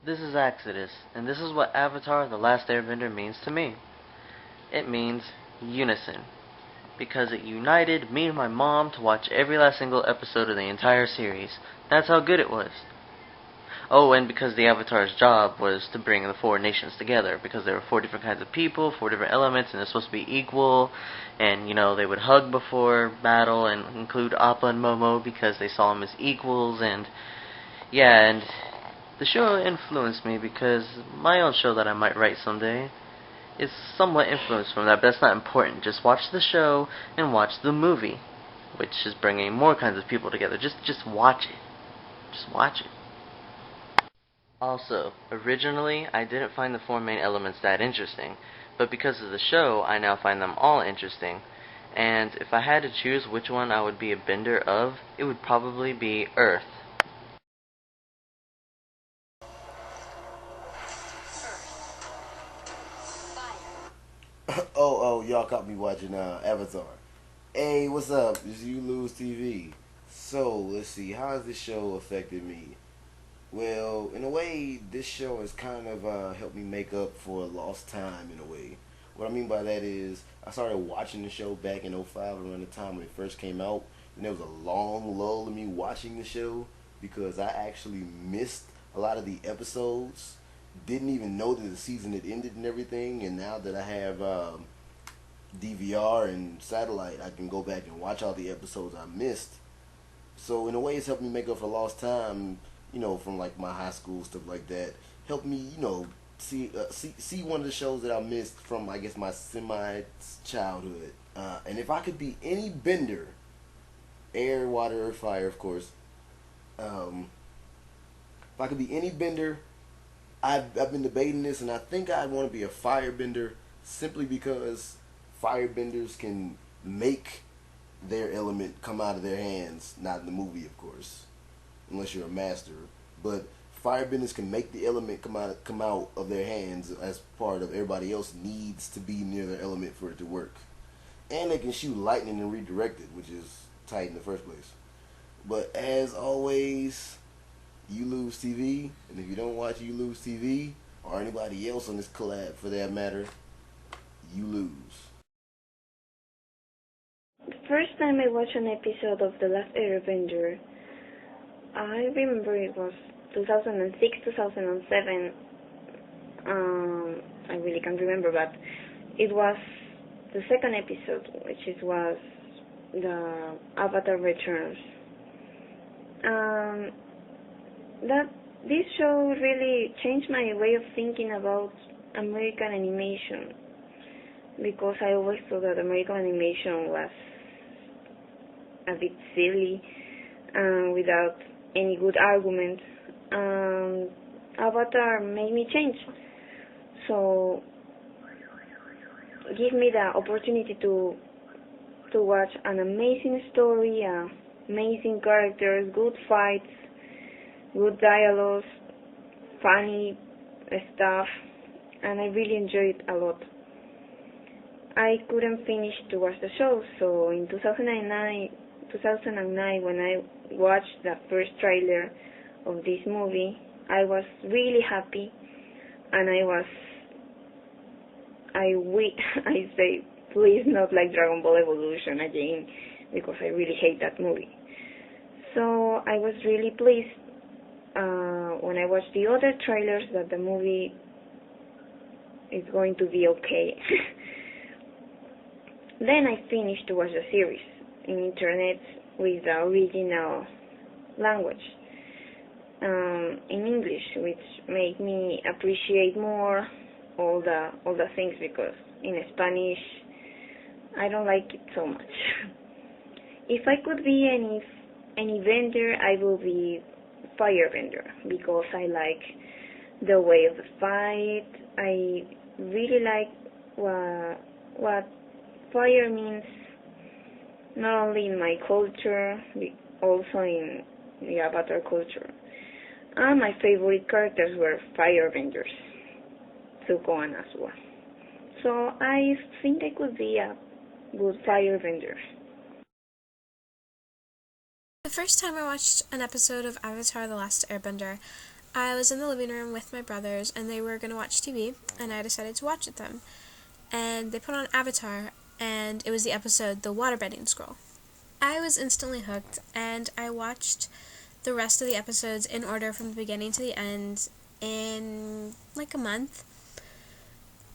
This is Exodus, and this is what Avatar The Last Airbender means to me. It means unison, because it united me and my mom to watch every last single episode of the entire series. That's how good it was. Oh, and because the Avatar's job was to bring the four nations together, because there were four different kinds of people, four different elements, and they're supposed to be equal, and, they would hug before battle, and include Appa and Momo because they saw them as equals, and, yeah, and the show influenced me because my own show that I might write someday is somewhat influenced from that, but that's not important. Just watch the show and watch the movie, which is bringing more kinds of people together. Just watch it. Just watch it. Also, originally, I didn't find the four main elements that interesting, but because of the show, I now find them all interesting. And if I had to choose which one I would be a bender of, it would probably be Earth. Y'all caught me watching Avatar. Hey, what's up? It's You Lose TV. So, let's see, how has this show affected me? Well, in a way, this show has kind of helped me make up for lost time in a way. What I mean by that is, I started watching the show back in '05 around the time when it first came out, and there was a long lull in me watching the show because I actually missed a lot of the episodes. Didn't even know that the season had ended and everything, and now that I have DVR and satellite, I can go back and watch all the episodes I missed. So in a way, it's helped me make up for lost time, from like my high school stuff like that. Helped me, see one of the shows that I missed from I guess my semi childhood. And if I could be any bender, air, water, or fire, of course. Um, if I could be any bender, I've been debating this, and I think I'd want to be a firebender simply because firebenders can make their element come out of their hands. Not in the movie, of course, unless you're a master. But firebenders can make the element come out of their hands as part of everybody else needs to be near their element for it to work. And they can shoot lightning and redirect it, which is tight in the first place. But as always, You Lose TV, and if you don't watch You Lose TV or anybody else on this collab for that matter, you lose. The first time I watched an episode of The Last Airbender, I remember it was 2006, 2007. I really can't remember, but it was the second episode, was the Avatar Returns. Um, that this show really changed my way of thinking about American animation because I always thought that American animation was a bit silly without any good argument. Avatar made me change. So give me the opportunity to watch an amazing story, amazing characters, good fights, good dialogues, funny stuff, and I really enjoyed it a lot. I couldn't finish to watch the show, so in 2009 when I watched the first trailer of this movie, I was really happy, and I say, please not like Dragon Ball Evolution again, because I really hate that movie. So I was really pleased when I watched the other trailers that the movie is going to be okay. Then I finished to watch the series in internet with the original language in English, which made me appreciate more all the things, because in Spanish I don't like it so much. If I could be any vendor, I will be firebender because I like the way of the fight. I really like what fire means, not only in my culture, also in the Avatar culture. And my favorite characters were firebenders, Zuko and Aswa. So I think I could be a good firebender. The first time I watched an episode of Avatar The Last Airbender, I was in the living room with my brothers, and they were going to watch TV, and I decided to watch with them. And they put on Avatar, and it was the episode The Waterbending Scroll. I was instantly hooked, and I watched the rest of the episodes in order from the beginning to the end in like a month.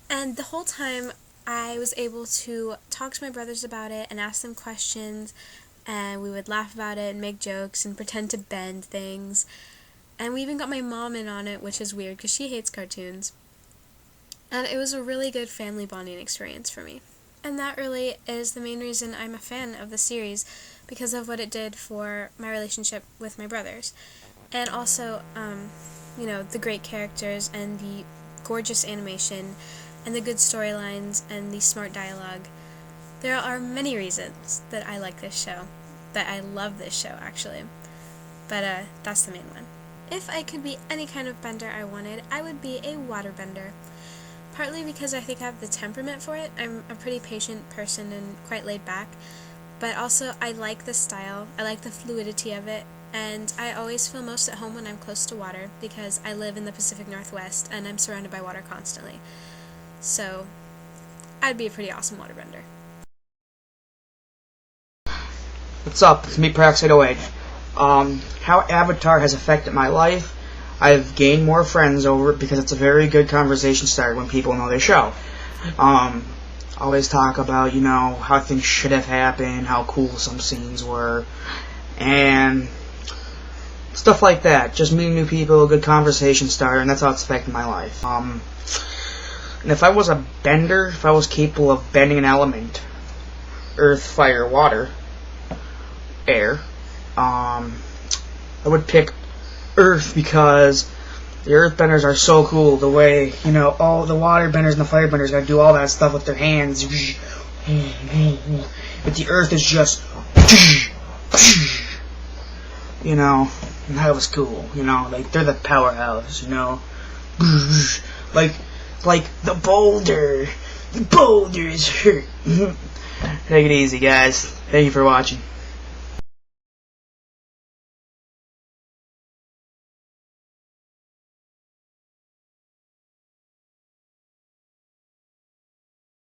And the whole time I was able to talk to my brothers about it and ask them questions, and we would laugh about it and make jokes and pretend to bend things. And we even got my mom in on it, which is weird because she hates cartoons. And it was a really good family bonding experience for me. And that really is the main reason I'm a fan of the series, because of what it did for my relationship with my brothers. And also, the great characters and the gorgeous animation and the good storylines and the smart dialogue. There are many reasons that I like this show, that I love this show, actually. But that's the main one. If I could be any kind of bender I wanted, I would be a waterbender. Partly because I think I have the temperament for it. I'm a pretty patient person and quite laid back. But also, I like the style, I like the fluidity of it, and I always feel most at home when I'm close to water because I live in the Pacific Northwest and I'm surrounded by water constantly. So, I'd be a pretty awesome waterbender. What's up? It's me, Peroxide08. How Avatar has affected my life. I've gained more friends over it because it's a very good conversation starter when people know their show. Always talk about, how things should have happened, how cool some scenes were, and stuff like that. Just meeting new people, a good conversation starter, and that's how it's affected my life. And if I was a bender, if I was capable of bending an element, earth, fire, water, air, I would pick Earth because the Earthbenders are so cool. The way, all the Waterbenders and the Firebenders gotta do all that stuff with their hands. But the Earth is just, and that was cool. Like they're the powerhouse. Like the boulder. The boulder is hurt. Take it easy, guys. Thank you for watching.